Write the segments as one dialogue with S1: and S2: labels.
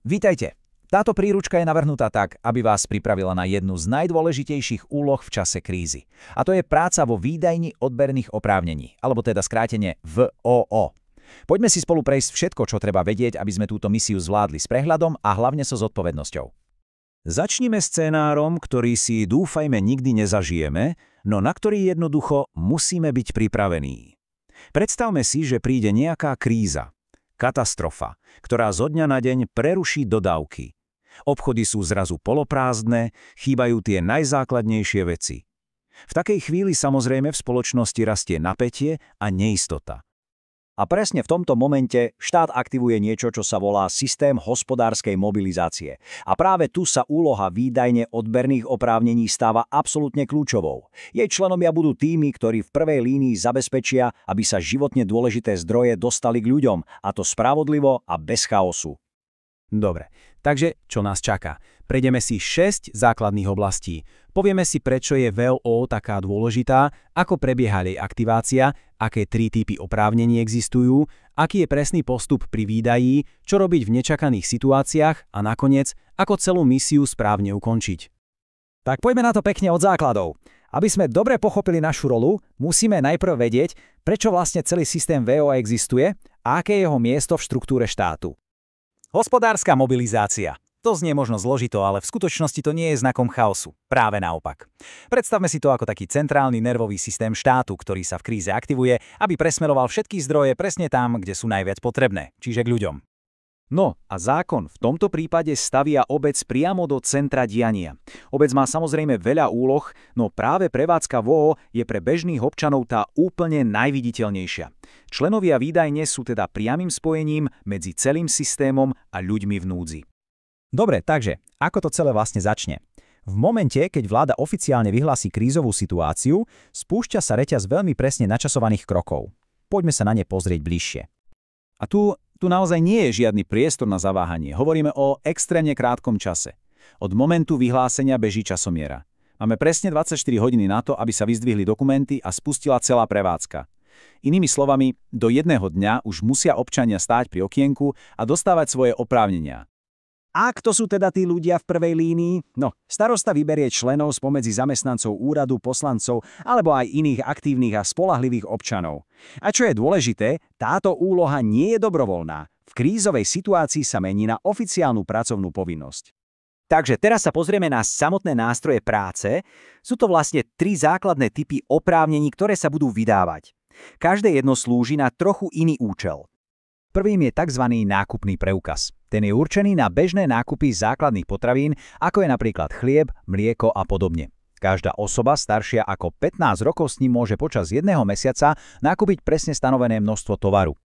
S1: Vítajte. Táto príručka je navrhnutá tak, aby vás pripravila na jednu z najdôležitejších úloh v čase krízy. A to je práca vo výdajni odberných oprávnení, alebo teda skrátene VOO. Poďme si spolu prejsť všetko, čo treba vedieť, aby sme túto misiu zvládli s prehľadom a hlavne so zodpovednosťou. Začnime scénárom, ktorý si dúfajme nikdy nezažijeme, no na ktorý jednoducho musíme byť pripravení. Predstavme si, že príde nejaká kríza, katastrofa, ktorá zo dňa na deň preruší dodávky. Obchody sú zrazu poloprázdne, chýbajú tie najzákladnejšie veci. V takej chvíli samozrejme v spoločnosti rastie napätie a neistota.
S2: A presne v tomto momente štát aktivuje niečo, čo sa volá systém hospodárskej mobilizácie. A práve tu sa úloha výdajne odberných oprávnení stáva absolútne kľúčovou. Jej členovia budú tými, ktorí v prvej línii zabezpečia, aby sa životne dôležité zdroje dostali k ľuďom, a to spravodlivo a bez chaosu.
S1: Dobre, takže čo nás čaká? Prejdeme si 6 základných oblastí. Povieme si, prečo je VOO taká dôležitá, ako prebieha jej aktivácia, aké 3 typy oprávnení existujú, aký je presný postup pri výdaji, čo robiť v nečakaných situáciách a nakoniec, ako celú misiu správne ukončiť.
S2: Tak poďme na to pekne od základov. Aby sme dobre pochopili našu rolu, musíme najprv vedieť, prečo vlastne celý systém VOO existuje a aké je jeho miesto v štruktúre štátu. Hospodárska mobilizácia. To znie možno zložito, ale v skutočnosti to nie je znakom chaosu. Práve naopak. Predstavme si to ako taký centrálny nervový systém štátu, ktorý sa v kríze aktivuje, aby presmeroval všetky zdroje presne tam, kde sú najviac potrebné, čiže k ľuďom. No a zákon v tomto prípade stavia obec priamo do centra diania. Obec má samozrejme veľa úloh, no práve prevádzka VOO je pre bežných občanov tá úplne najviditeľnejšia. Členovia výdajne sú teda priamym spojením medzi celým systémom a ľuďmi v núdzi. Dobre, takže ako to celé vlastne začne? V momente, keď vláda oficiálne vyhlási krízovú situáciu, spúšťa sa reťaz veľmi presne načasovaných krokov. Poďme sa na ne pozrieť bližšie. A tu naozaj nie je žiadny priestor na zaváhanie. Hovoríme o extrémne krátkom čase. Od momentu vyhlásenia beží časomiera. Máme presne 24 hodiny na to, aby sa vyzdvihli dokumenty a spustila celá prevádzka. Inými slovami, do jedného dňa už musia občania stáť pri okienku a dostávať svoje oprávnenia. A kto sú teda tí ľudia v prvej línii? No, starosta vyberie členov spomedzi zamestnancov úradu, poslancov alebo aj iných aktívnych a spoľahlivých občanov. A čo je dôležité, táto úloha nie je dobrovoľná. V krízovej situácii sa mení na oficiálnu pracovnú povinnosť. Takže teraz sa pozrieme na samotné nástroje práce. Sú to vlastne 3 základné typy oprávnení, ktoré sa budú vydávať. Každé jedno slúži na trochu iný účel. Prvým je tzv. Nákupný preukaz. Ten je určený na bežné nákupy základných potravín, ako je napríklad chlieb, mlieko a podobne. Každá osoba staršia ako 15 rokov s ním môže počas jedného mesiaca nakúpiť presne stanovené množstvo tovaru.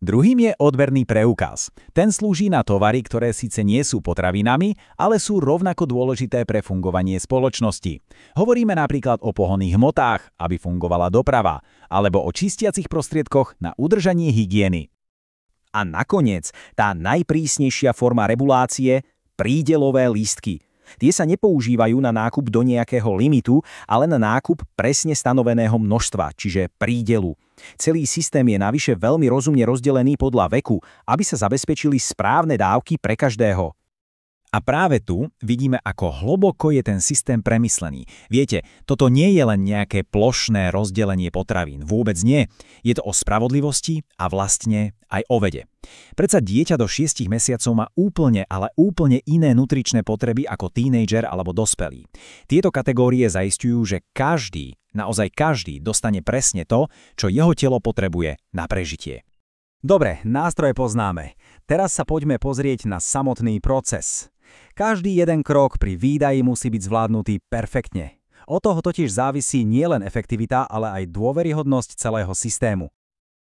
S2: Druhým je odberný preukaz. Ten slúži na tovary, ktoré síce nie sú potravinami, ale sú rovnako dôležité pre fungovanie spoločnosti. Hovoríme napríklad o pohonných hmotách, aby fungovala doprava, alebo o čistiacich prostriedkoch na udržanie hygieny. A nakoniec, tá najprísnejšia forma regulácie – prídelové lístky. Tie sa nepoužívajú na nákup do nejakého limitu, ale na nákup presne stanoveného množstva, čiže prídelu. Celý systém je navyše veľmi rozumne rozdelený podľa veku, aby sa zabezpečili správne dávky pre každého. A práve tu vidíme, ako hlboko je ten systém premyslený. Viete, toto nie je len nejaké plošné rozdelenie potravín. Vôbec nie. Je to o spravodlivosti a vlastne aj o vede. Predsa dieťa do 6 mesiacov má úplne, ale úplne iné nutričné potreby ako tínedžer alebo dospelý. Tieto kategórie zaisťujú, že každý, naozaj každý, dostane presne to, čo jeho telo potrebuje na prežitie. Dobre, nástroje poznáme. Teraz sa poďme pozrieť na samotný proces. Každý jeden krok pri výdaji musí byť zvládnutý perfektne. Od toho totiž závisí nielen efektivita, ale aj dôveryhodnosť celého systému.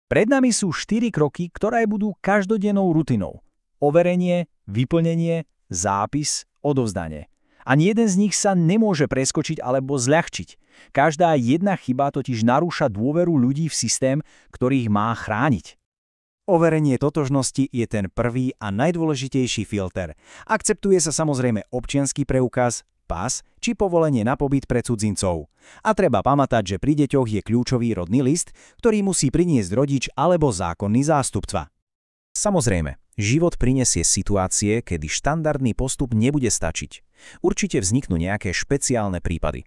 S2: Pred nami sú 4 kroky, ktoré budú každodennou rutinou. Overenie, vyplnenie, zápis, odovzdanie. Ani jeden z nich sa nemôže preskočiť alebo zľahčiť. Každá jedna chyba totiž narúša dôveru ľudí v systém, ktorý ich má chrániť. Overenie totožnosti je ten prvý a najdôležitejší filter. Akceptuje sa samozrejme občiansky preukaz, pas či povolenie na pobyt pre cudzincov. A treba pamätať, že pri deťoch je kľúčový rodný list, ktorý musí priniesť rodič alebo zákonný zástupca.
S1: Samozrejme, život prinesie situácie, kedy štandardný postup nebude stačiť. Určite vzniknú nejaké špeciálne prípady.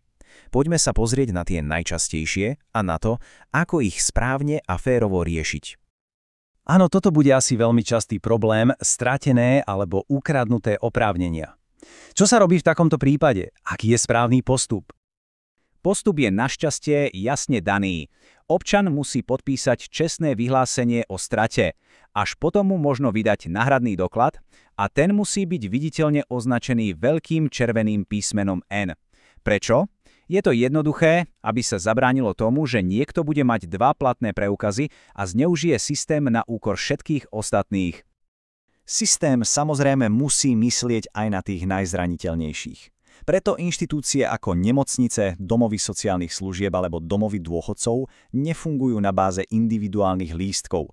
S1: Poďme sa pozrieť na tie najčastejšie a na to, ako ich správne a férovo riešiť.
S2: Áno, toto bude asi veľmi častý problém, stratené alebo ukradnuté oprávnenia. Čo sa robí v takomto prípade? Aký je správny postup? Postup je našťastie jasne daný. Občan musí podpísať čestné vyhlásenie o strate. Až potom mu možno vydať náhradný doklad a ten musí byť viditeľne označený veľkým červeným písmenom N. Prečo? Je to jednoduché, aby sa zabránilo tomu, že niekto bude mať dva platné preukazy a zneužije systém na úkor všetkých ostatných.
S1: Systém samozrejme musí myslieť aj na tých najzraniteľnejších. Preto inštitúcie ako nemocnice, domovy sociálnych služieb alebo domovy dôchodcov nefungujú na báze individuálnych lístkov.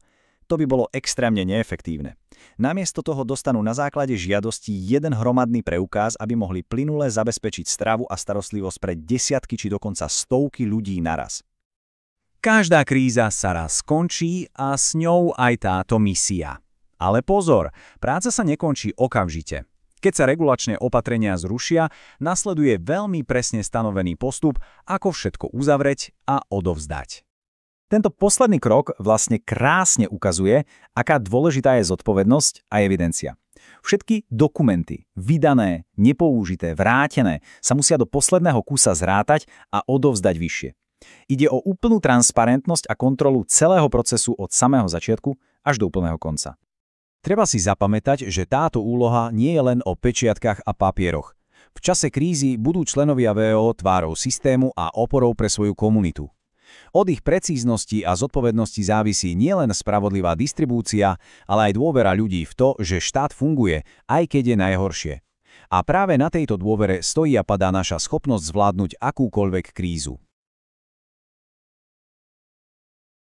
S1: To by bolo extrémne neefektívne. Namiesto toho dostanú na základe žiadosti jeden hromadný preukaz, aby mohli plynule zabezpečiť stravu a starostlivosť pre desiatky či dokonca stovky ľudí naraz.
S2: Každá kríza sa raz skončí a s ňou aj táto misia. Ale pozor, práca sa nekončí okamžite. Keď sa regulačné opatrenia zrušia, nasleduje veľmi presne stanovený postup, ako všetko uzavrieť a odovzdať. Tento posledný krok vlastne krásne ukazuje, aká dôležitá je zodpovednosť a evidencia. Všetky dokumenty, vydané, nepoužité, vrátené, sa musia do posledného kusa zrátať a odovzdať vyššie. Ide o úplnú transparentnosť a kontrolu celého procesu od samého začiatku až do úplného konca.
S1: Treba si zapamätať, že táto úloha nie je len o pečiatkách a papieroch. V čase krízy budú členovia VO tvárou systému a oporou pre svoju komunitu. Od ich precíznosti a zodpovednosti závisí nielen spravodlivá distribúcia, ale aj dôvera ľudí v to, že štát funguje, aj keď je najhoršie. A práve na tejto dôvere stojí a padá naša schopnosť zvládnuť akúkoľvek krízu.